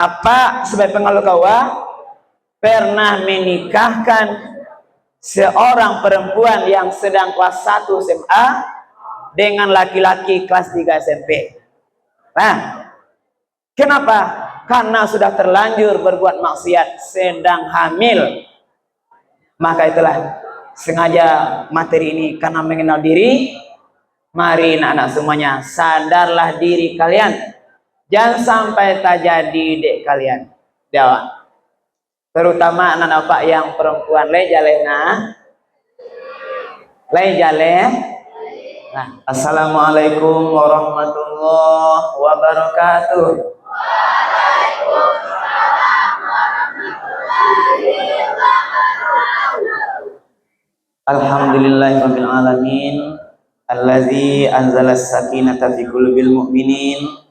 Apa sebagai pengalu kawa pernah menikahkan seorang perempuan yang sedang kelas 1 SMA dengan laki-laki kelas 3 SMP. Nah, kenapa? Karena sudah terlanjur berbuat maksiat sedang hamil. Maka itulah sengaja materi ini karena mengenal diri. Mari anak-anak semuanya, sadarlah diri kalian. Jangan sampai terjadi dek kalian. Jawab. Terutama anak-anak pak yang perempuan lejalena. Nah, assalamualaikum warahmatullahi wabarakatuh. Alhamdulillahirabbil alamin allazi anzalas sakinata fi qulubil mu'minin.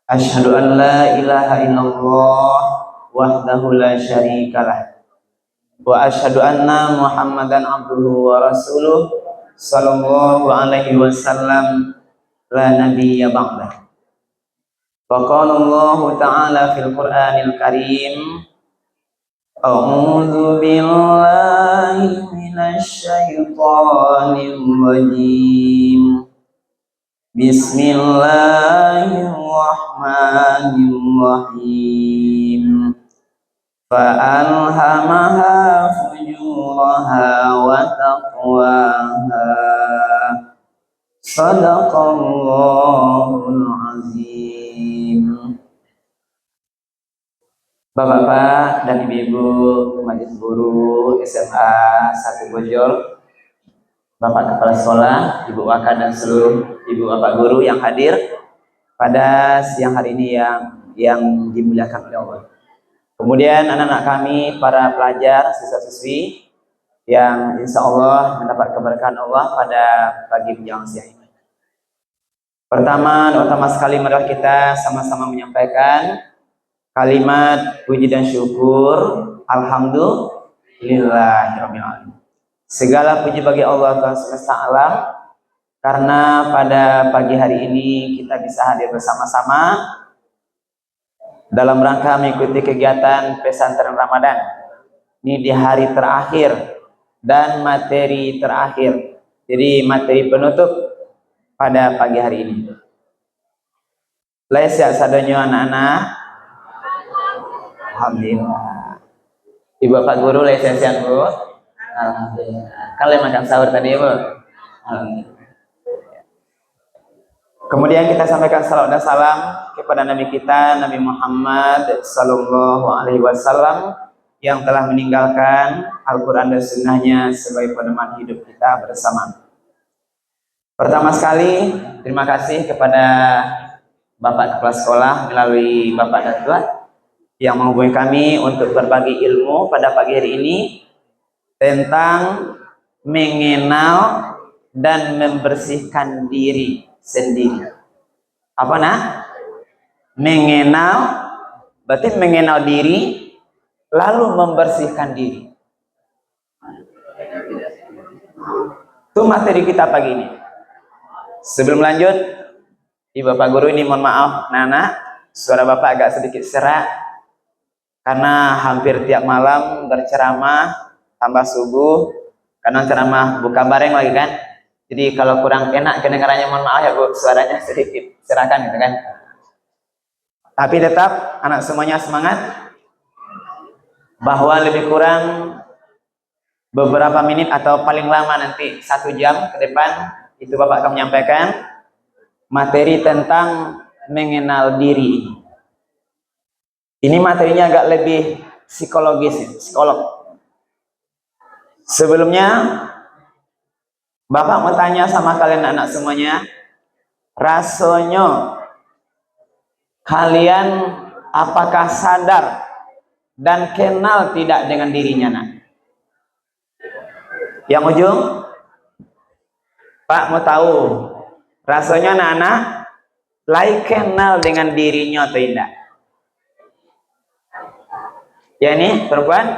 Asyhadu an la ilaha illallah wahdahu la syarikalah wa asyhadu anna Muhammadan abduhu wa rasuluh sallallahu alaihi wasallam la nabiyya ba'dah. Wa qala Allah ta'ala fil Qur'anil Karim a'udzu billahi minasy syaithanir rajim. Bismillahirrahmanirrahim. Fa'alhamaha fujuraha wa taqwaha. Shadaqallahul azim. Bapak-bapak dan ibu-ibu majelis guru SMA 1 Bojol, Bapak Kepala Sekolah, Ibu Waka dan seluruh Ibu Bapak Guru yang hadir pada siang hari ini yang dimuliakan oleh Allah. Kemudian anak-anak kami, para pelajar, siswa-siswi yang insya Allah mendapat keberkahan Allah pada pagi menjelang siang ini. Pertama sekali marilah kita sama-sama menyampaikan kalimat puji dan syukur. Alhamdulillahirabbil alamin. Segala puji bagi Allah Tuhan semesta alam, karena pada pagi hari ini kita bisa hadir bersama-sama dalam rangka mengikuti kegiatan pesantren Ramadan. Ini di hari terakhir dan materi terakhir. Jadi materi penutup pada pagi hari ini. Laisa sadonyo anak-anak. Alhamdulillah. Ibu Bapak Guru laisa Bu. Alhamdulillah. Kalian makan sahur tadi, Bu? Alhamdulillah. Kemudian kita sampaikan salawat dan salam kepada Nabi kita, Nabi Muhammad sallallahu alaihi wasallam yang telah meninggalkan Al-Quran dan Sunnahnya sebagai pedoman hidup kita bersama. Pertama sekali, terima kasih kepada Bapak Kepala Sekolah melalui Bapak Datua yang menghubungi kami untuk berbagi ilmu pada pagi hari ini tentang mengenal dan membersihkan diri sendiri. Apa nah? Mengenal berarti mengenal diri lalu membersihkan diri. Itu materi kita pagi ini. Sebelum lanjut, Ibu Bapak Guru ini mohon maaf, Nana, suara Bapak agak sedikit serak karena hampir tiap malam berceramah tambah subuh, karena ceramah buka bareng lagi kan. Jadi kalau kurang enak kedengarannya mohon maaf ya Bu, suaranya sedikit serakan gitu kan. Tapi tetap anak semuanya semangat, bahwa lebih kurang beberapa menit atau paling lama nanti 1 jam ke depan itu Bapak akan menyampaikan materi tentang mengenal diri. Ini materinya agak lebih psikologis, psikolog. Sebelumnya Bapak mau tanya sama kalian anak semuanya, rasanya kalian apakah sadar dan kenal tidak dengan dirinya nak? Yang ujung, Pak mau tahu rasanya anak-anak lai kenal dengan dirinya atau tidak? Ya ini perempuan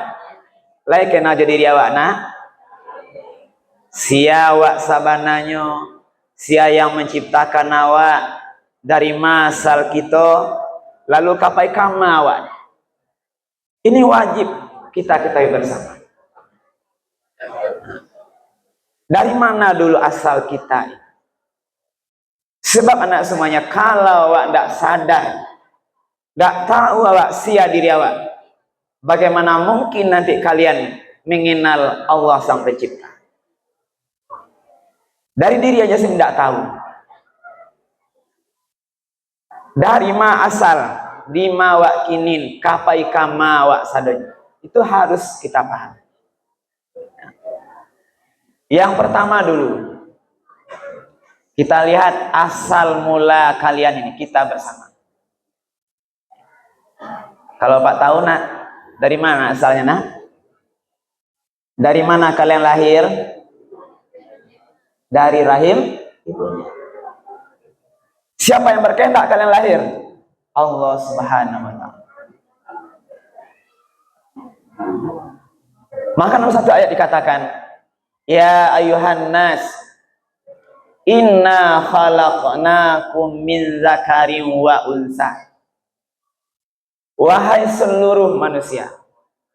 lai kenal jadi diri awak nak? Sia awak sabananyo, sia yang menciptakan awak dari masal kita, lalu kapai kamawan. Ini wajib kita ketahui bersama. Dari mana dulu asal kita? Sebab anak semuanya, kalau awak tidak sadar, tidak tahu awak sia diri awak, bagaimana mungkin nanti kalian mengenal Allah Sang Pencipta? Dari diri aja saya tidak tahu. Dari ma asal, di ma wak kinin, kapai kama wak sadonya. Itu harus kita paham. Yang pertama dulu, kita lihat asal mula kalian ini, kita bersama. Kalau Pak tahu nak, dari mana asalnya nak? Dari mana kalian lahir? Dari rahim ibunya. Siapa yang berkehendak kalian lahir? Allah Subhanahu wa Ta'ala. Maka dalam satu ayat dikatakan, ya ayuhan nas, inna khalaqnakum min zakarin wa unsa. Wahai seluruh manusia,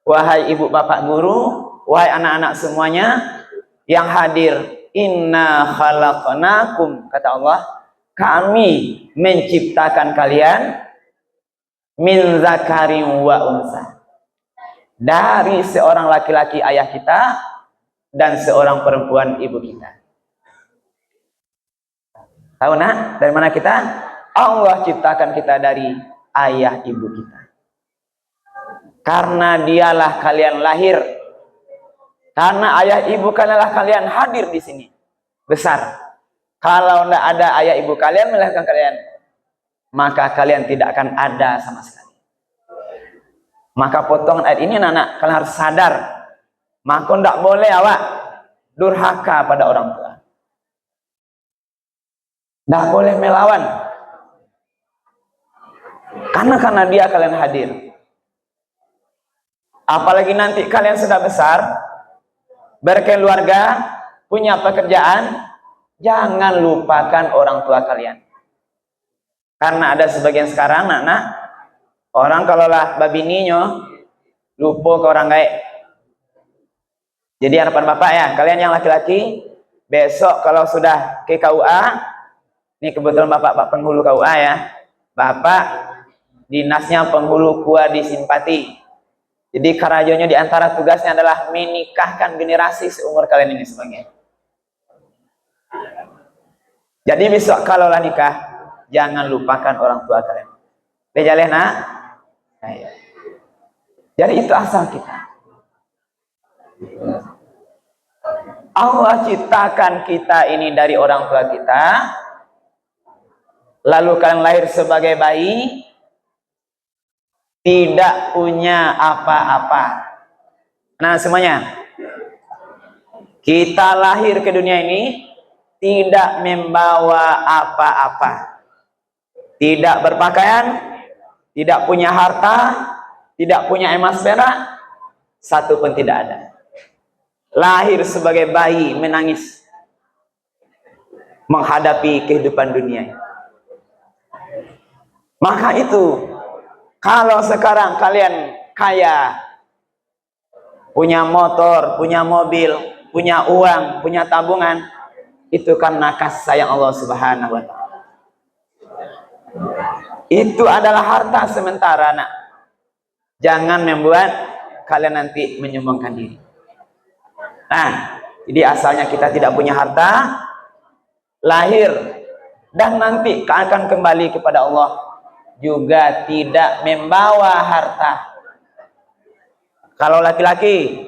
wahai ibu bapak guru, wahai anak-anak semuanya yang hadir, inna khalaqnakum, kata Allah, kami menciptakan kalian min zakarin wa unsa, dari seorang laki-laki ayah kita dan seorang perempuan ibu kita. Tahu nak, dari mana kita? Allah ciptakan kita dari ayah ibu kita. Karena dialah kalian lahir. Karena ayah ibu kalianlah kalian hadir di sini. Besar. Kalau tidak ada ayah ibu kalian melahirkan kalian, maka kalian tidak akan ada sama sekali. Maka potongan ayat ini anak-anak kalian harus sadar. Maka tidak boleh awak durhaka pada orang tua. Tidak boleh melawan. Karena dia kalian hadir. Apalagi nanti kalian sudah besar, berkeluarga, punya pekerjaan, jangan lupakan orang tua kalian. Karena ada sebagian sekarang anak-anak, orang kalaulah babininyo lupa ke orang gaib. Jadi harapan bapak ya, kalian yang laki-laki, besok kalau sudah ke KUA, ini kebetulan bapak penghulu KUA ya, bapak dinasnya penghulu KUA di Simpati. Jadi karajonya diantara tugasnya adalah menikahkan generasi seumur kalian ini sebagian. Jadi besok kalau nikah, jangan lupakan orang tua kalian. Bejaleh nak? Nah, ya. Jadi itu asal kita. Allah ciptakan kita ini dari orang tua kita. Lalu kalian lahir sebagai bayi, tidak punya apa-apa. Nah semuanya, kita lahir ke dunia ini tidak membawa apa-apa, tidak berpakaian, tidak punya harta, tidak punya emas perak, satu pun tidak ada. Lahir sebagai bayi menangis menghadapi kehidupan dunia. Maka itu, kalau sekarang kalian kaya, punya motor, punya mobil, punya uang, punya tabungan, itu karena kasih sayang Allah Subhanahu wa Ta'ala. Itu adalah harta sementara, nak. Jangan membuat kalian nanti menyombongkan diri. Nah, jadi asalnya kita tidak punya harta, lahir, dan nanti akan kembali kepada Allah, juga tidak membawa harta. Kalau laki-laki,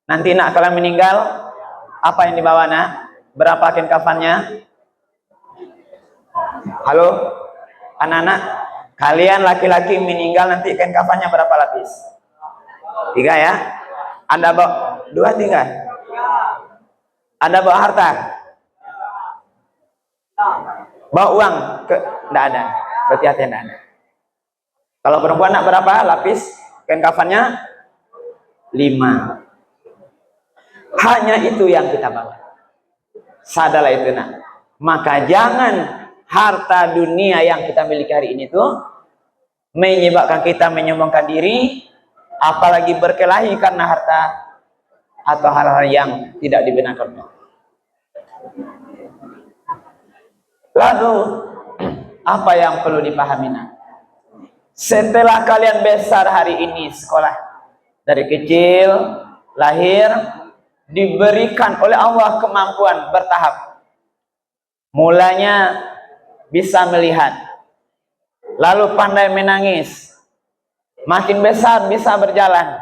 nanti nak kalian meninggal, apa yang dibawa nak? Berapa kain kafannya? Halo, anak-anak, kalian laki-laki meninggal nanti kain kafannya berapa lapis? 3 ya? Anda bawa 2, 3? Anda bawa harta? Bawa uang? Tidak ada. Berarti hati tidak ada. Kalau perempuan nak berapa lapis kain kafannya? 5. Hanya itu yang kita bawa. Sadarlah itu nak. Maka jangan harta dunia yang kita miliki hari ini tuh menyebabkan kita menyombongkan diri, apalagi berkelahi karena harta atau hal-hal yang tidak dibenarkan. Lalu apa yang perlu dipahami? Setelah kalian besar hari ini sekolah, dari kecil lahir diberikan oleh Allah kemampuan bertahap. Mulanya bisa melihat, lalu pandai menangis, makin besar bisa berjalan,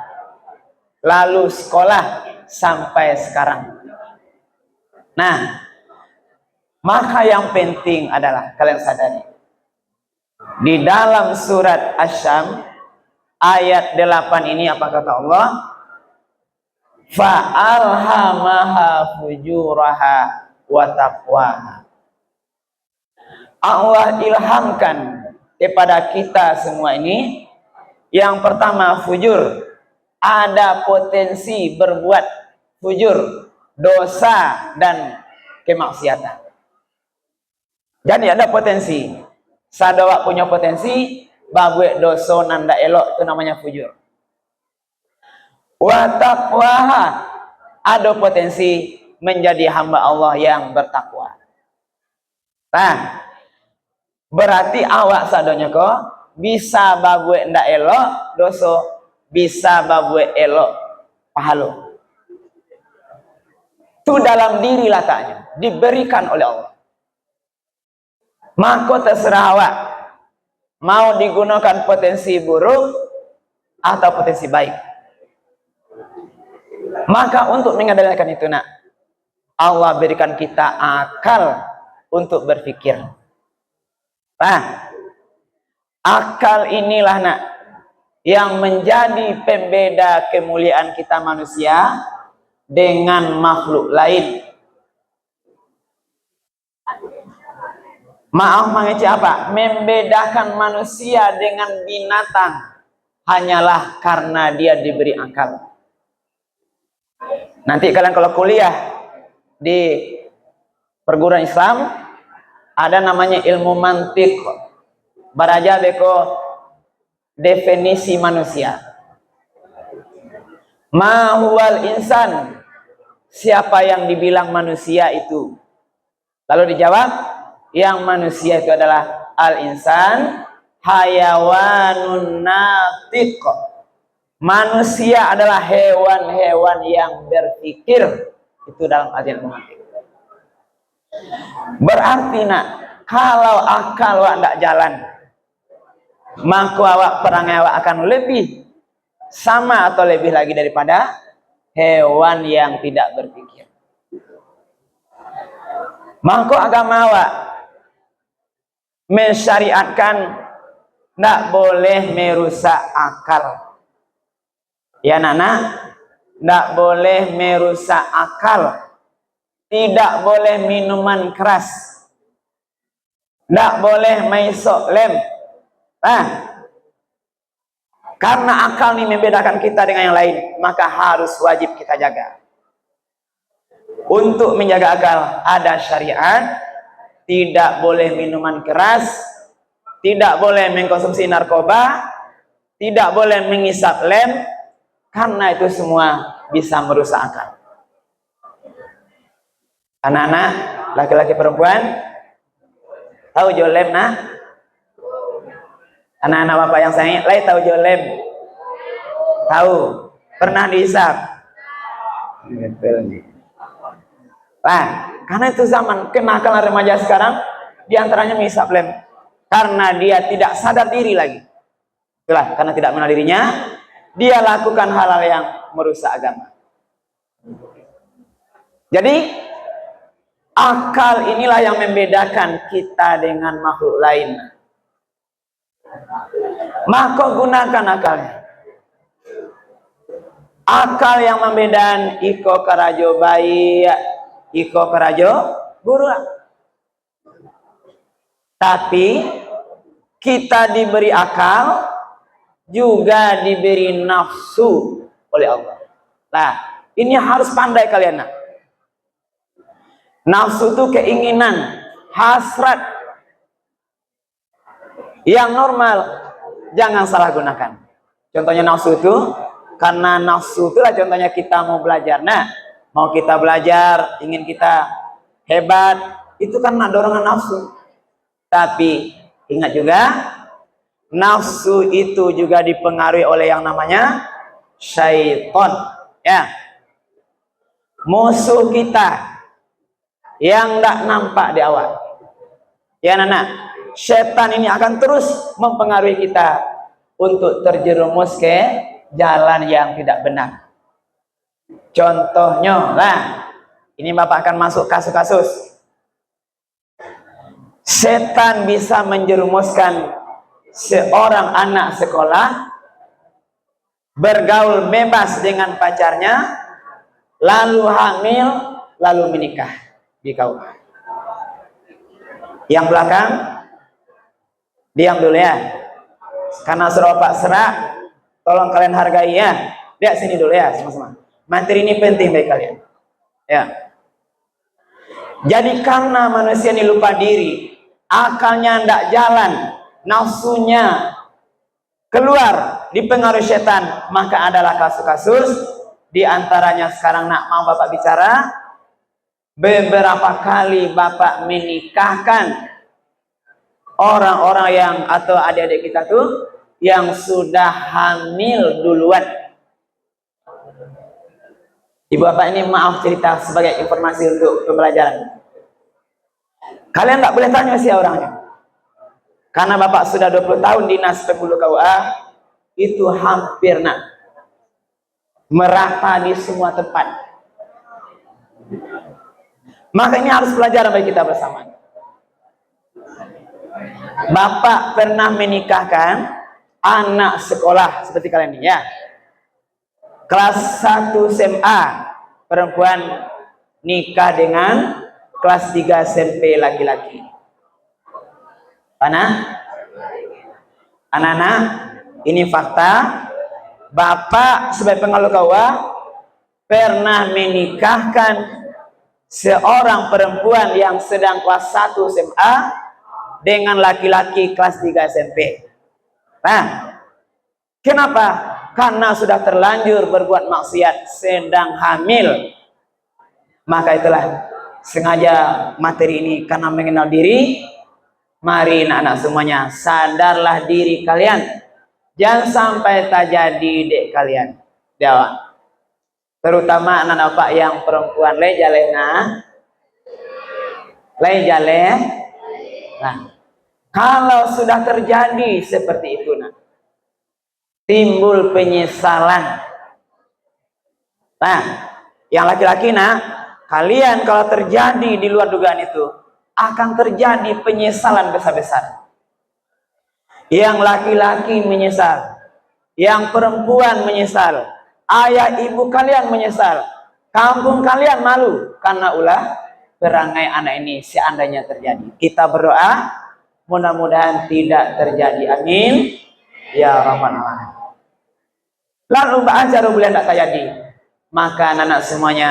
lalu sekolah sampai sekarang. Nah, maka yang penting adalah kalian sadari, di dalam surat Asy-Syams ayat 8 ini apa kata Allah? Fa'alhamaha fujuraha wa taqwaha. Allah ilhamkan kepada kita semua ini, yang pertama fujur, ada potensi berbuat fujur, dosa dan kemaksiatan. Jadi ada potensi. Sadawak punya potensi babuek dosa nanda elok, itu namanya fujur. Wa taqwaha, ada potensi menjadi hamba Allah yang bertakwa. Nah, berarti awak sadonya kok bisa babuek ndak elok dosa, bisa babuek elok pahala. Itu dalam diri letaknya, diberikan oleh Allah. Maka terserah awak mau digunakan potensi buruk atau potensi baik. Maka untuk mengendalikan itu Allah berikan kita akal untuk berpikir. Nah, akal inilah yang menjadi pembeda kemuliaan kita manusia dengan makhluk lain. Maaf mengeci apa? Membedakan manusia dengan binatang hanyalah karena dia diberi akal. Nanti kalian kalau kuliah di perguruan Islam ada namanya ilmu mantik. Baraja beko definisi manusia. Ma huwal insan, siapa yang dibilang manusia itu? Lalu dijawab, yang manusia itu adalah al-insan hayawanun natiq. Manusia adalah hewan-hewan yang berpikir. Itu dalam artian mantik. Berarti kalau akal awak tidak jalan, maka awak perangai awak akan lebih sama atau lebih lagi daripada hewan yang tidak berpikir. Maka agama awak mensyariatkan tidak boleh merusak akal. Ya tidak boleh merusak akal. Tidak boleh minuman keras. Tidak boleh maisok lem. Karena akal ini membedakan kita dengan yang lain, maka harus wajib kita jaga. Untuk menjaga akal ada syariat. Tidak boleh minuman keras, tidak boleh mengkonsumsi narkoba, tidak boleh mengisap lem, karena itu semua bisa merusak akal. Anak-anak, laki-laki perempuan, tahu jual lem Anak-anak bapak yang sayang, lain tahu jual lem? Tahu? Pernah dihisap? Karena itu zaman kenakalan remaja sekarang diantaranya menghisap lem karena dia tidak sadar diri lagi. Itulah karena tidak mengenal dirinya, dia lakukan hal-hal yang merusak agama. Jadi akal inilah yang membedakan kita dengan makhluk lain. Maka gunakan akalnya. Akal yang membedakan iko karajo baik, iko karajo buruk. Tapi kita diberi akal, juga diberi nafsu oleh Allah. Nah, ini harus pandai kalian. Nafsu itu keinginan, hasrat yang normal. jangan salah gunakan. Contohnya nafsu itu, karena nafsu itulah contohnya kita mau belajar. Nah, mau kita belajar, ingin kita hebat, itu karena dorongan nafsu. Tapi ingat juga, nafsu itu juga dipengaruhi oleh yang namanya syaitan. Ya, musuh kita yang tidak nampak di awal. Ya anak-anak, setan ini akan terus mempengaruhi kita untuk terjerumus ke jalan yang tidak benar. Contohnya lah, ini Bapak akan masuk kasus-kasus. Setan bisa menjerumuskan seorang anak sekolah bergaul bebas dengan pacarnya, lalu hamil, lalu menikah di KUA. Yang belakang diam dulu ya, karena suruh Pak serak, tolong kalian hargai ya. Lihat sini dulu ya sama-sama, materi ini penting bagi kalian ya. Jadi karena manusia ini lupa diri, akalnya tidak jalan, nafsunya keluar dipengaruhi setan, maka adalah kasus-kasus diantaranya sekarang. Nak mau Bapak bicara, beberapa kali Bapak menikahkan orang-orang yang atau adik-adik kita tuh yang sudah hamil duluan. Ibu Bapak ini maaf cerita sebagai informasi untuk pembelajaran. Kalian tak boleh tanya siapa orangnya, karena Bapak sudah 20 tahun dinas P10 KUA, itu hampir nak merata di semua tempat. Maka ini harus pelajaran bagi kita bersama. Bapak pernah menikahkan anak sekolah seperti kalian ini ya, kelas 1 SMA perempuan nikah dengan kelas 3 SMP laki-laki. Anak-anak, ini fakta. Bapak sebagai pengawal KUA pernah menikahkan seorang perempuan yang sedang kelas 1 SMA dengan laki-laki kelas 3 SMP. Nah, kenapa? Karena sudah terlanjur berbuat maksiat sedang hamil. Maka itulah sengaja materi ini karena mengenal diri. Mari anak-anak semuanya, sadarlah diri kalian. Jangan sampai terjadi dek kalian. Jawab. Terutama anak-anak Pak yang perempuan, lejalena. Nah, kalau sudah terjadi seperti itu, nah, timbul penyesalan. Nah, yang laki-laki, nah, kalian kalau terjadi di luar dugaan itu, akan terjadi penyesalan besar-besar. Yang laki-laki menyesal, yang perempuan menyesal, ayah ibu kalian menyesal, kampung kalian malu karena ulah perangai anak ini seandainya terjadi. Kita berdoa mudah-mudahan tidak terjadi, amin ya rabbal alamin. Lalu ba'ajaru boleh tidak terjadi, maka anak-anak semuanya,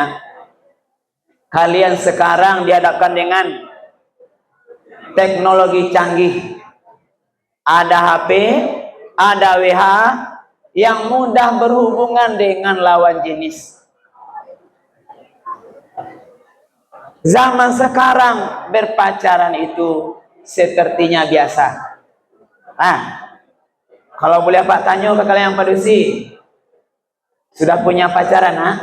kalian sekarang dihadapkan dengan teknologi canggih. Ada HP, ada WH yang mudah berhubungan dengan lawan jenis. Zaman sekarang berpacaran itu sepertinya biasa. Nah, kalau boleh Pak tanya ke kalian yang padusi, sudah punya pacaran? Nah?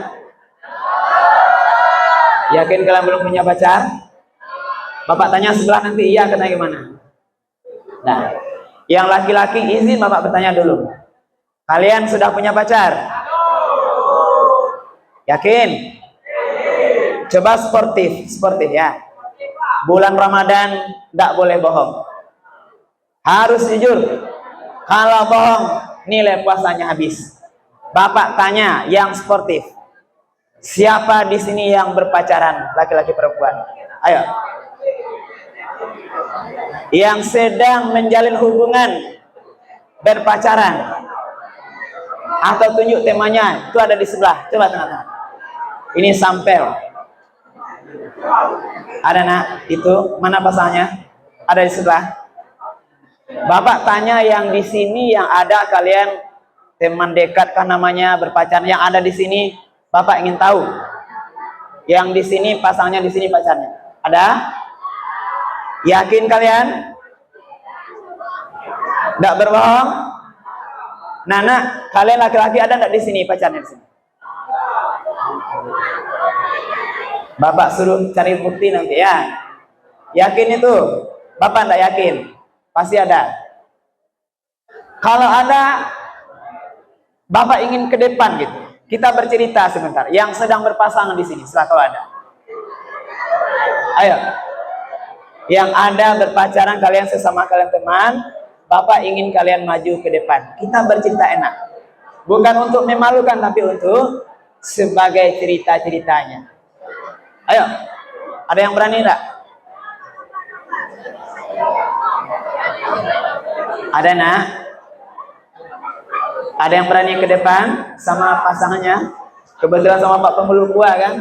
Yakin kalian belum punya pacar? Bapak tanya sebelah nanti iya katanya gimana? Nah, yang laki-laki izin Bapak bertanya dulu. Kalian sudah punya pacar? Yakin? Coba sportif ya. Bulan Ramadan tidak boleh bohong. Harus jujur. Kalau bohong, nilai puasanya habis. Bapak tanya yang sportif. Siapa di sini yang berpacaran, laki-laki perempuan? Ayo. Yang sedang menjalin hubungan berpacaran atau tunjuk temanya, itu ada di sebelah. Coba tengah-tengah. Ini sampel. Ada nak? Itu mana pasalnya? Ada di sebelah. Bapak tanya yang di sini yang ada kalian teman dekat kan namanya berpacaran yang ada di sini, Bapak ingin tahu. Yang di sini pasangnya di sini pacarnya. Ada? Yakin kalian? Tidak berbohong? Nana, kalian laki-laki ada enggak di sini pacarnya di sini? Bapak suruh cari bukti nanti ya. Yakin itu? Bapak enggak yakin? Pasti ada. Kalau ada, Bapak ingin ke depan gitu. Kita bercerita sebentar. Yang sedang berpasangan di sini, setelah kalau ada. Ayo. Yang ada berpacaran kalian sesama kalian teman, Bapak ingin kalian maju ke depan. Kita bercerita enak. Bukan untuk memalukan, tapi untuk sebagai cerita-ceritanya. Ayo. Ada yang berani enggak? Ada nak? Ada yang berani ke depan sama pasangannya? Kebetulan sama Pak Pemulung gua kan?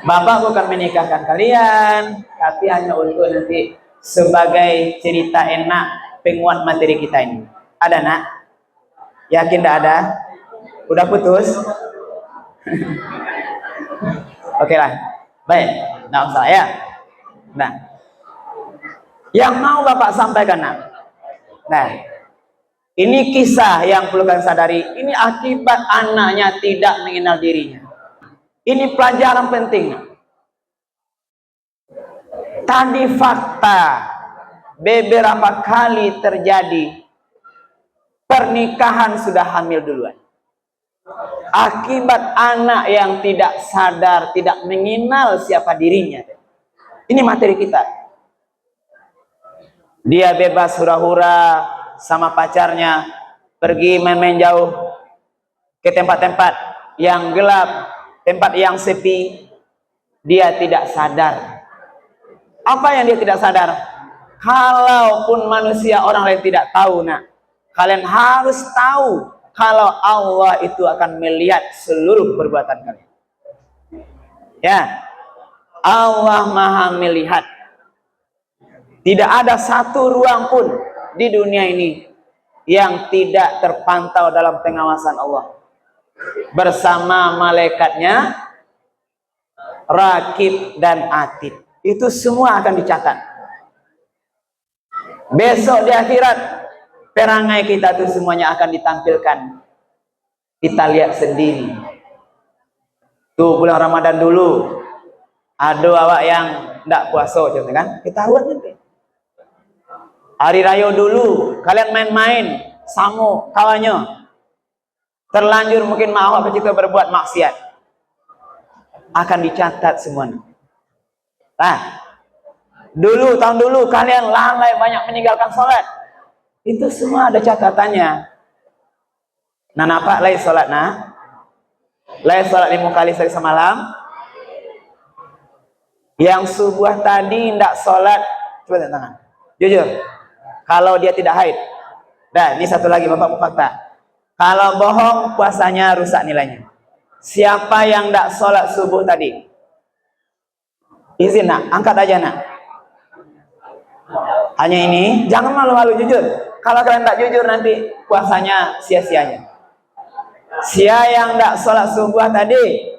Bapak bukan menikahkan kalian, tapi hanya untuk nanti sebagai cerita enak penguat materi kita ini. Ada nak? Yakin tidak ada? Udah putus? Oke lah, baik, nggak usah ya. Nah, yang mau Bapak sampaikan nak. Nah, ini kisah yang perlu kalian sadari. Ini akibat anaknya tidak mengenal dirinya. Ini pelajaran penting. Tadi fakta beberapa kali terjadi pernikahan sudah hamil duluan. Akibat anak yang tidak sadar, tidak mengenal siapa dirinya. Ini materi kita. Dia bebas hura-hura sama pacarnya, pergi main-main jauh ke tempat-tempat yang gelap, tempat yang sepi. Dia tidak sadar. Apa yang dia tidak sadar? Kalaupun manusia orang lain tidak tahu, nak, kalian harus tahu kalau Allah itu akan melihat seluruh perbuatan kalian. Ya, Allah Maha melihat. Tidak ada satu ruang pun di dunia ini yang tidak terpantau dalam pengawasan Allah. Bersama malaikatnya, Rakib dan Atid. Itu semua akan dicatat. Besok di akhirat, perangai kita itu semuanya akan ditampilkan. Kita lihat sendiri. Tuh bulan Ramadan dulu, ada awak yang tidak puasa, contoh kan? Kita buat nanti. Hari raya dulu, kalian main-main, samu kawannya. Terlanjur mungkin mau apa kita berbuat maksiat. Akan dicatat semuanya. Nah, dulu, tahun dulu kalian lalai banyak meninggalkan sholat. Itu semua ada catatannya. Nah, apa lagi sholat nah? Lagi sholat 5 kali sehari semalam. Yang subuh tadi tidak sholat, coba lihat tangan. Jujur, kalau dia tidak haid. Nah, ini satu lagi Bapak mau fakta. Kalau bohong, puasanya rusak nilainya. Siapa yang tidak sholat subuh tadi? Izin nak, angkat aja nak. Hanya ini, jangan malu-malu, jujur. Kalau kalian tak jujur nanti puasanya sia-sianya. Sia yang tidak sholat subuh tadi.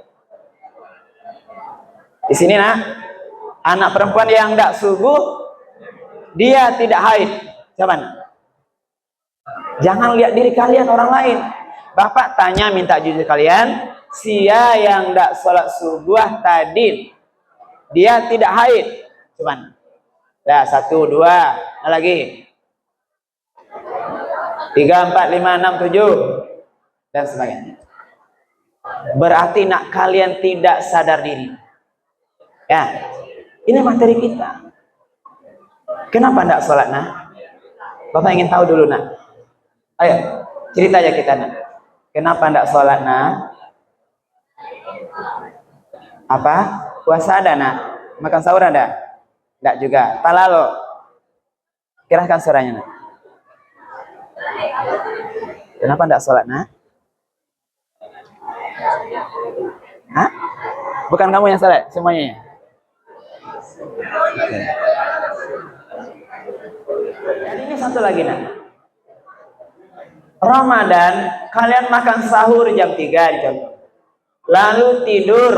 Di sini nak, anak perempuan yang tidak subuh, dia tidak haid. Siapa nak? Jangan lihat diri kalian orang lain. Bapak tanya minta jujur kalian. Sia yang tidak sholat subuh tadi, dia tidak haid. Cuman, nah 1, 2, nah lagi 3, 4, 5, 6, 7 dan sebagainya. Berarti nak kalian tidak sadar diri. Ya, ini materi kita. Kenapa tidak sholat nak? Bapak ingin tahu dulu nak. Ayo, cerita aja kita nak. Kenapa tidak sholat nak? Apa? Puasa ada nak? Makan sahur ada? Tidak juga. Talalo. Kerahkan suaranya nak. Kenapa tidak sholat nak? Hah? Bukan kamu yang sholat, semuanya. satu lagi nak. Ramadan kalian makan sahur jam 3 dicontoh. Lalu tidur.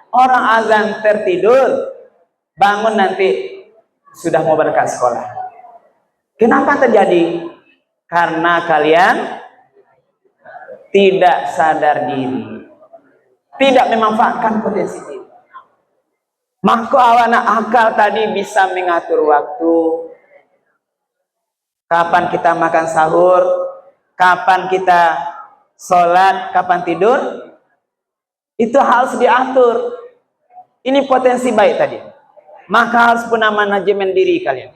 Orang azan tertidur, bangun nanti sudah mau berangkat sekolah. Kenapa terjadi? Karena kalian tidak sadar diri, tidak memanfaatkan potensi diri. Maka anak akal tadi bisa mengatur waktu, kapan kita makan sahur, kapan kita sholat, kapan tidur, itu harus diatur. Ini potensi baik tadi. Maka harus punya manajemen diri kalian.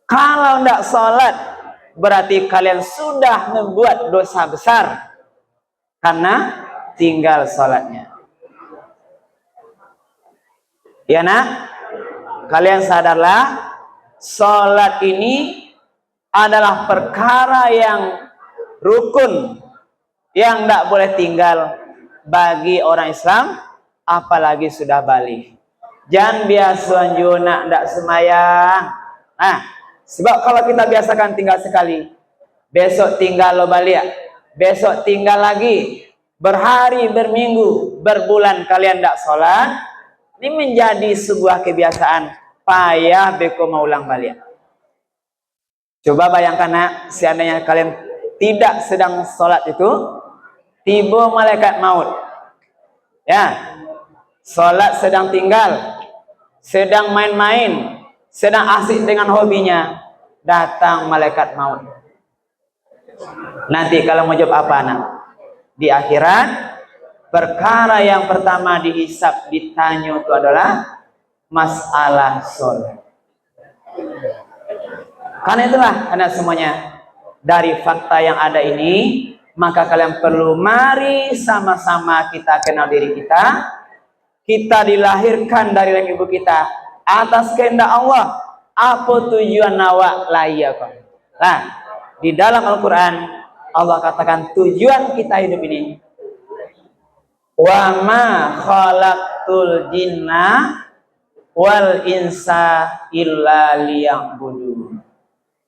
Kalau tidak sholat, berarti kalian sudah membuat dosa besar karena tinggal sholatnya. Ya nak, kalian sadarlah, sholat ini adalah perkara yang rukun, yang tidak boleh tinggal bagi orang Islam, apalagi sudah balik. Jangan biasa nak tidak semayang. Nah, sebab kalau kita biasakan tinggal sekali, besok tinggal lo balik, besok tinggal lagi, berhari, berminggu, berbulan kalian tidak sholat, ini menjadi sebuah kebiasaan, payah beko mau ulang balik. Coba bayangkan nak, seandainya kalian tidak sedang sholat itu, tiba malaikat maut, ya, sholat sedang tinggal, sedang main-main, sedang asik dengan hobinya, datang malaikat maut. Nanti kalau mau jawab apa nak? Di akhirat, perkara yang pertama dihisab, ditanya itu adalah masalah sholat. Karena itulah anak semuanya, dari fakta yang ada ini, maka kalian perlu mari sama-sama kita kenal diri kita. Kita dilahirkan dari rahim ibu kita atas kehendak Allah. Apa tujuan awak layakum? Nah, di dalam Al-Quran Allah katakan tujuan kita hidup ini, wa ma khalaqtul jinna wal insa illa liya'budun.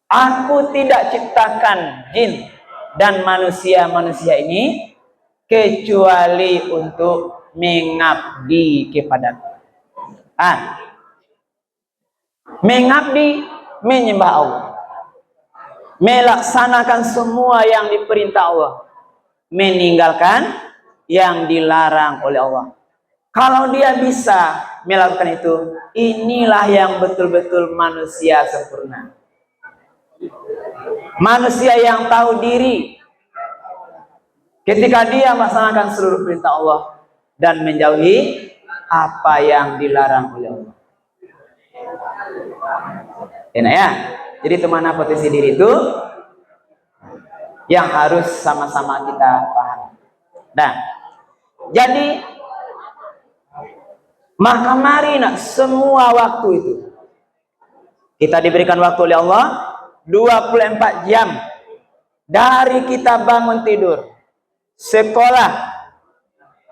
Aku tidak ciptakan jin dan manusia ini kecuali untuk mengabdi kepadaku. Mengabdi, menyembah Allah, melaksanakan semua yang diperintah Allah, meninggalkan yang dilarang oleh Allah. Kalau dia bisa melakukan itu, inilah yang betul-betul manusia sempurna. Manusia yang tahu diri ketika dia melaksanakan seluruh perintah Allah dan menjauhi apa yang dilarang oleh Allah. Enak ya? Jadi kemana potensi diri itu yang harus sama-sama kita paham. Nah, jadi maka mari nak semua waktu itu kita diberikan waktu oleh Allah 24 jam dari kita bangun tidur, sekolah,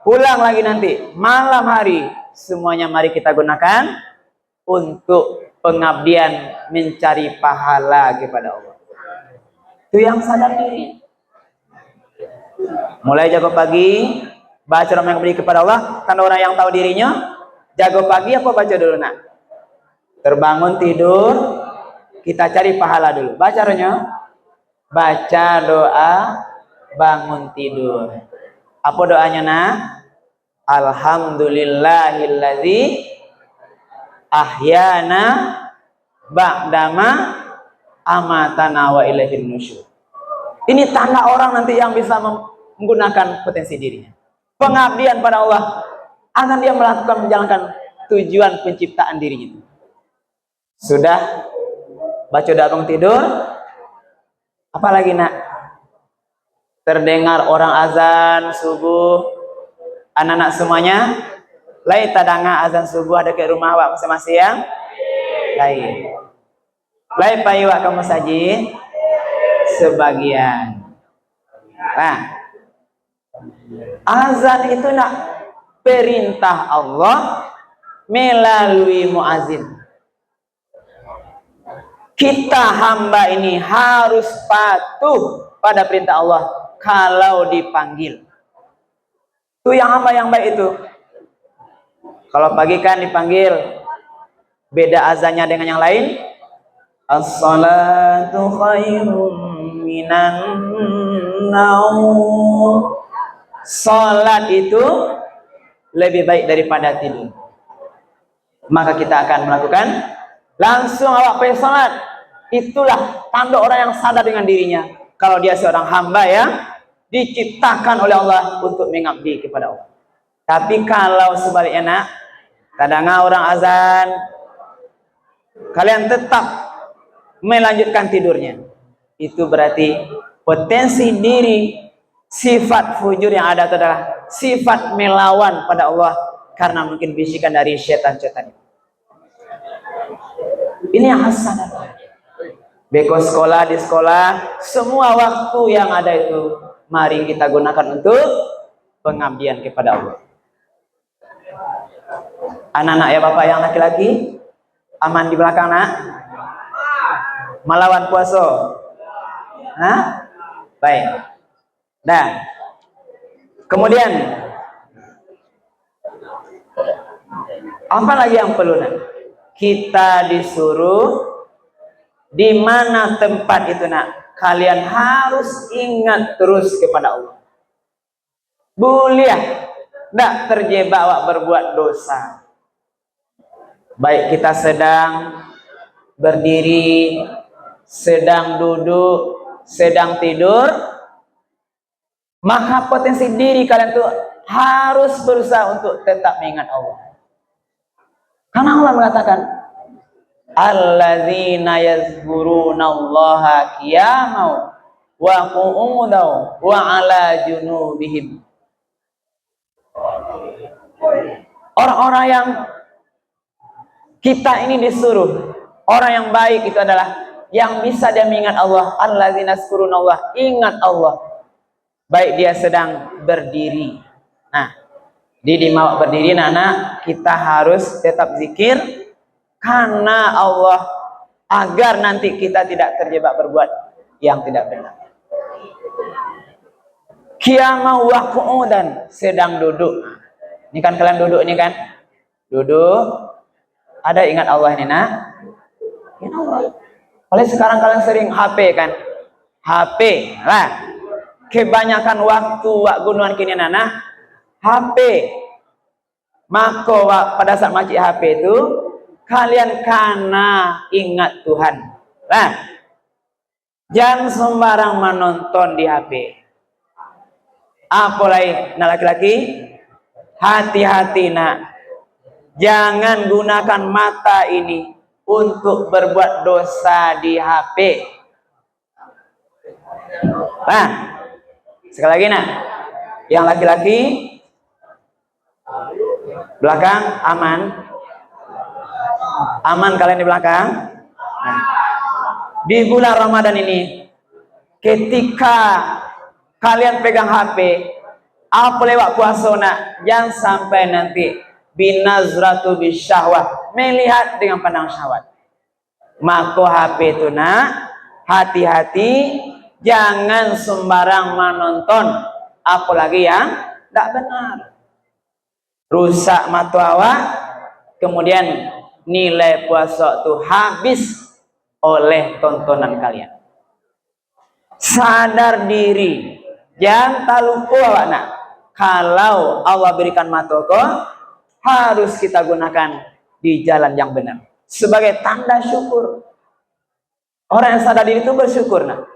pulang lagi nanti, malam hari, semuanya mari kita gunakan untuk pengabdian mencari pahala kepada Allah. Itu yang sadar diri. Mulai jago pagi, baca nama yang beri kepada Allah. Kan orang yang tahu dirinya, jago pagi apa baca dulu nak? Terbangun tidur, kita cari pahala dulu. Baca doanya, baca doa bangun tidur. Apa doanya nak? Alhamdulillahilladzi ahyana ba'dama amatana wa ilaihin nusyur. Ini tanda orang nanti yang bisa menggunakan potensi dirinya. Pengabdian pada Allah akan dia melakukan menjalankan tujuan penciptaan dirinya. Sudah baca doa bangun tidur, apalagi nak? Terdengar orang azan subuh, anak-anak semuanya lain tadanga azan subuh ada ke rumah awak masing-masing yang lain. Lain payu awak kamu saji sebagian. Nah, azan itu nak perintah Allah melalui muazin. Kita hamba ini harus patuh pada perintah Allah kalau dipanggil. Itu yang hamba yang baik itu. Kalau pagi kan dipanggil, beda azannya dengan yang lain. As-salatu khairum minan naum. Salat itu lebih baik daripada tidur. Maka kita akan melakukan langsung awak pergi salat. Itulah tanda orang yang sadar dengan dirinya. Kalau dia seorang hamba yang diciptakan oleh Allah untuk mengabdi kepada Allah. Tapi kalau sebaliknya nak, kadang orang azan, kalian tetap melanjutkan tidurnya. Itu berarti potensi diri sifat fujur yang ada itu adalah sifat melawan pada Allah karena mungkin bisikan dari setan-setan. Ini yang harus sadar. Beko sekolah di sekolah, semua waktu yang ada itu mari kita gunakan untuk pengabdian kepada Allah. Anak-anak ya bapak yang laki-laki, aman di belakang nak? Melawan puasa? Hah? Baik. Nah, kemudian apa lagi yang perlu nak? Kita disuruh di mana tempat itu nak? Kalian harus ingat terus kepada Allah. Boleh tidak terjebak awak berbuat dosa. Baik kita sedang berdiri, sedang duduk, sedang tidur, maka potensi diri kalian tuh harus berusaha untuk tetap mengingat Allah. Karena Allah mengatakan, alladzina yazkurunallaha qiyamau wa qu'udan wa ala junubihim. Orang-orang yang kita ini disuruh, orang yang baik itu adalah yang bisa dia mengingat Allah. Alladzina yazkurunallah, ingat Allah. Baik dia sedang berdiri. Nah, di mau berdiri anak, kita harus tetap zikir karena Allah, agar nanti kita tidak terjebak berbuat yang tidak benar. Qiyamah wa qu'udan, sedang duduk. Ini kan kalian duduk ini kan? Duduk. Ada ingat Allah ini nak? Ingat Allah. Oleh sekarang kalian sering HP kan? HP lah. Kebanyakan waktu wak gunuan kini nana HP. Maka pada saat macam HP itu kalian karena ingat Tuhan. Nah, jangan sembarang menonton di HP. Apalagi nak laki-laki, hati-hati nak. Jangan gunakan mata ini untuk berbuat dosa di HP. Nah, sekali lagi nak, yang laki-laki belakang aman, aman kalian di belakang. Nah, di bulan Ramadan ini, ketika kalian pegang HP, apa lewat puasa nak, jangan sampai nanti binazratu bisyahwah, melihat dengan pandang syahwat. Maka HP itu nak, hati-hati, jangan sembarang menonton, apalagi yang tidak benar. Rusak mata awak, kemudian nilai puasa itu habis oleh tontonan kalian. Sadar diri, jangan tak lupa awak nak, kalau Allah berikan mata kau, harus kita gunakan di jalan yang benar sebagai tanda syukur. Orang yang sadar diri itu bersyukur. Nah,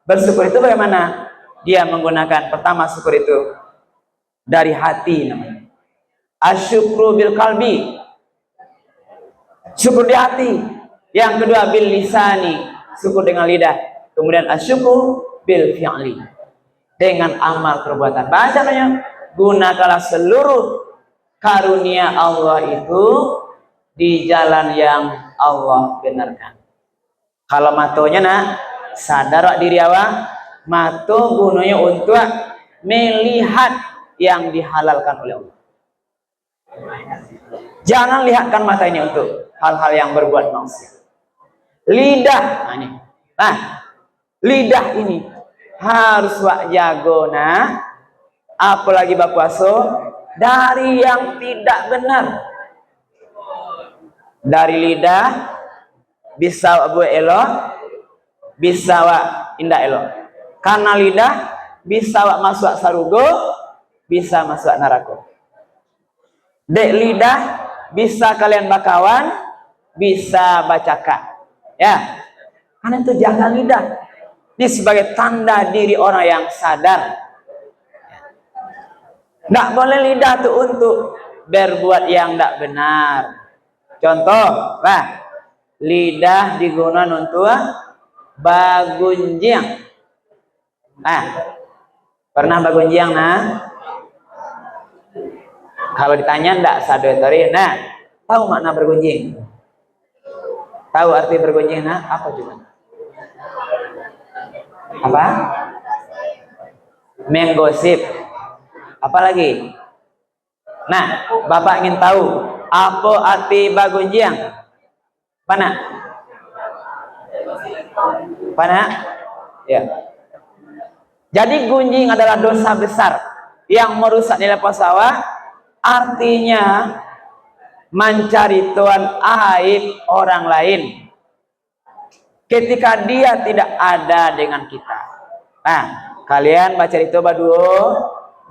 bersyukur itu bagaimana? Dia menggunakan, pertama syukur itu dari hati namanya. Asyukru bil qalbi, syukur di hati. Yang kedua bil lisani, syukur dengan lidah. Kemudian asyukru bil fi'li, dengan amal perbuatan. Bacanya, gunakanlah seluruh karunia Allah itu di jalan yang Allah benarkan. Kalau matonya nak, sadar diri awak, mato gunanya untuk melihat yang dihalalkan oleh Allah. Jangan lihatkan mata ini untuk hal-hal yang berbuat maksiat. lidah. Nah, ini. Nah, lidah ini harus wak jago nah, apalagi bakwaso dari yang tidak benar. Dari lidah bisa wak buat elok, bisa wak indah elok. Karena lidah bisa wak masuk sarugo, bisa masuk neraka. Dek lidah bisa kalian bakawan, bisa bacaka. Ya, karena itu jaga lidah. Ini sebagai tanda diri orang yang sadar. Nggak boleh lidah tuh untuk berbuat yang tidak benar. Contoh, lidah digunakan untuk bagunjiang. Pernah bagunjiang nah? Kalau ditanya ndak sadari. Nah, tahu makna bergunjing? Tahu arti bergunjing nah? Apa juga? Apa? Menggosip. Apa lagi? Nah, Bapak ingin tahu apa arti bagunjiang? Pana? Ya. Jadi gunjing adalah dosa besar yang merusak nilai pesawat. Artinya mencari tuan aib orang lain ketika dia tidak ada dengan kita. Nah, kalian baca itu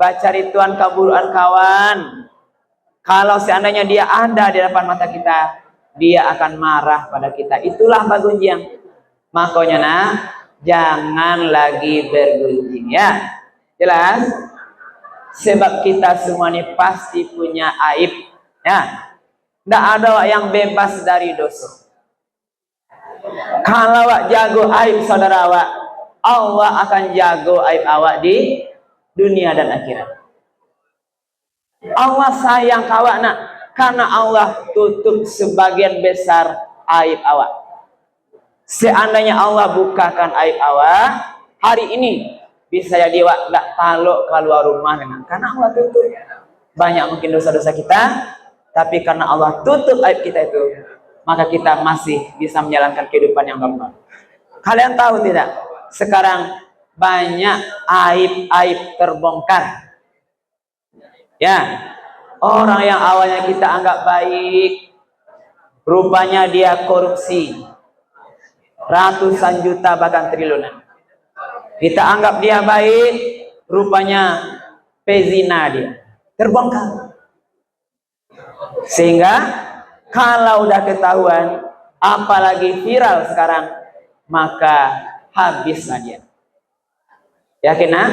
baca rituan kaburuan kawan. Kalau seandainya dia ada di depan mata kita, dia akan marah pada kita. Itulah bagunjing. Makanya nah, jangan lagi bergunjing ya. Jelas? Sebab kita semua ini pasti punya aib ya. Tidak ada yang bebas dari dosa. Kalau awak jago aib saudara awak, Allah akan jago aib awak di dunia dan akhirat. Allah sayang awak nak, karena Allah tutup sebagian besar aib awak. Seandainya Allah bukakan aib awak, hari ini bisa jadi awak tak taluk keluar rumah dengan, karena Allah tutup. Banyak mungkin dosa-dosa kita, tapi karena Allah tutup aib kita itu, maka kita masih bisa menjalankan kehidupan yang normal. Kalian tahu tidak? Sekarang banyak aib-aib terbongkar. Ya, orang yang awalnya kita anggap baik, rupanya dia korupsi ratusan juta bahkan triliunan. Kita anggap dia baik, rupanya pezina dia. Terbongkar. Sehingga kalau udah ketahuan, apalagi viral sekarang, maka habislah dia. Yakin nah?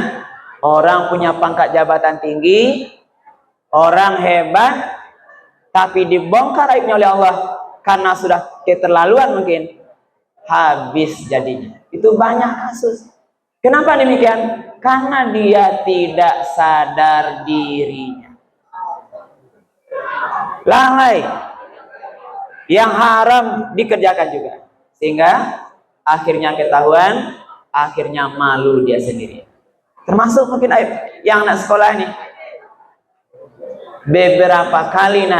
Orang punya pangkat jabatan tinggi, orang hebat, tapi dibongkar aibnya oleh Allah karena sudah keterlaluan mungkin, habis jadinya. Itu banyak kasus. Kenapa demikian? Karena dia tidak sadar dirinya. Lalai. Yang haram dikerjakan juga. Sehingga akhirnya ketahuan, akhirnya malu dia sendiri. Termasuk mungkin yang anak sekolah ini. Beberapa kali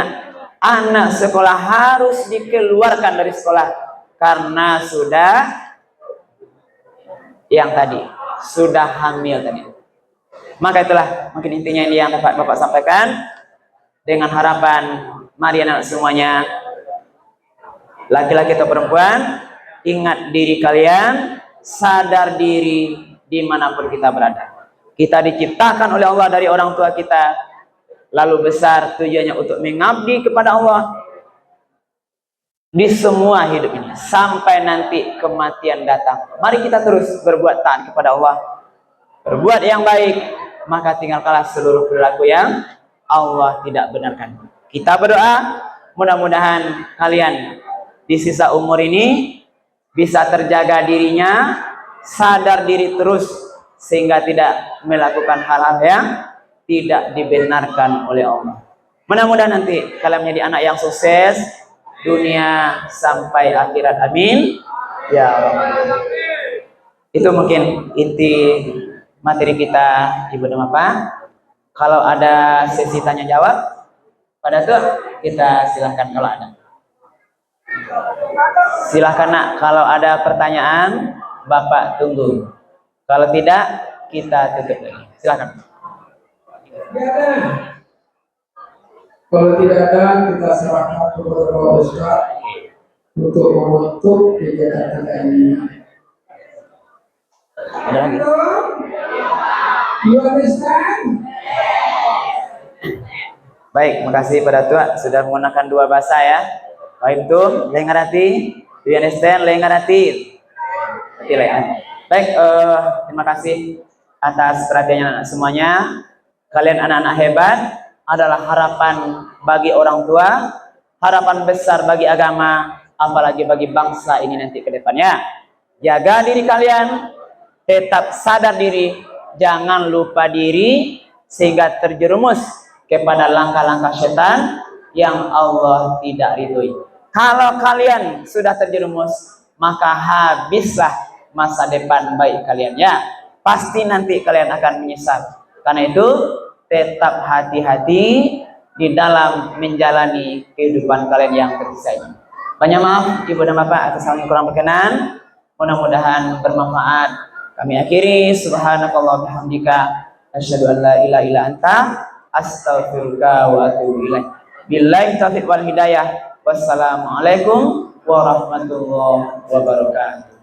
anak sekolah harus dikeluarkan dari sekolah karena sudah yang tadi, sudah hamil tadi. Maka itulah mungkin intinya ini yang dapat Bapak sampaikan. Dengan harapan mari anak semuanya, laki-laki atau perempuan, ingat diri kalian, sadar diri dimanapun kita berada. Kita diciptakan oleh Allah dari orang tua kita, lalu besar tujuannya untuk mengabdi kepada Allah di semua hidup ini sampai nanti kematian datang. Mari kita terus berbuat taat kepada Allah, berbuat yang baik, maka tinggalkanlah seluruh perilaku yang Allah tidak benarkan. Kita berdoa mudah-mudahan kalian di sisa umur ini bisa terjaga dirinya, sadar diri terus sehingga tidak melakukan hal-hal yang tidak dibenarkan oleh Allah. Mudah-mudahan nanti kalian menjadi anak yang sukses dunia sampai akhirat. Amin ya Allah. Itu mungkin inti materi kita Ibu dan Bapak. Kalau ada sesi tanya jawab pada itu kita silahkan kalau ada. Silahkan nak, kalau ada pertanyaan Bapak tunggu. Kalau tidak kita tutup lagi. Silahkan. Kalau tidak ada, kita serahkan kepada Bapak Ustaz untuk menutup kegiatan kita ini. Ada lagi? You understand? Baik, makasih pada Tua sudah menggunakan dua bahasa ya. Baik itu, lain ngerti, do you understand, lain ngerti. Baik, terima kasih atas perhatiannya anak semuanya. Kalian anak-anak hebat, adalah harapan bagi orang tua, harapan besar bagi agama, apalagi bagi bangsa ini nanti ke depannya. Jaga diri kalian, tetap sadar diri, jangan lupa diri sehingga terjerumus kepada langkah-langkah setan yang Allah tidak ridhoi. Kalau kalian sudah terjerumus, maka habislah masa depan baik kalian ya. Pasti nanti kalian akan menyesal. Karena itu tetap hati-hati di dalam menjalani kehidupan kalian yang tersisa ini. Banyak maaf Ibu dan Bapak atas hal yang kurang berkenan. Mudah-mudahan bermanfaat. Kami akhiri, subhanakallah bihamdika asyhadu an la ilaha illa anta astaghfiruka wa atubu ilaik. Billahi taufiq wal hidayah. Wassalamualaikum warahmatullahi wabarakatuh.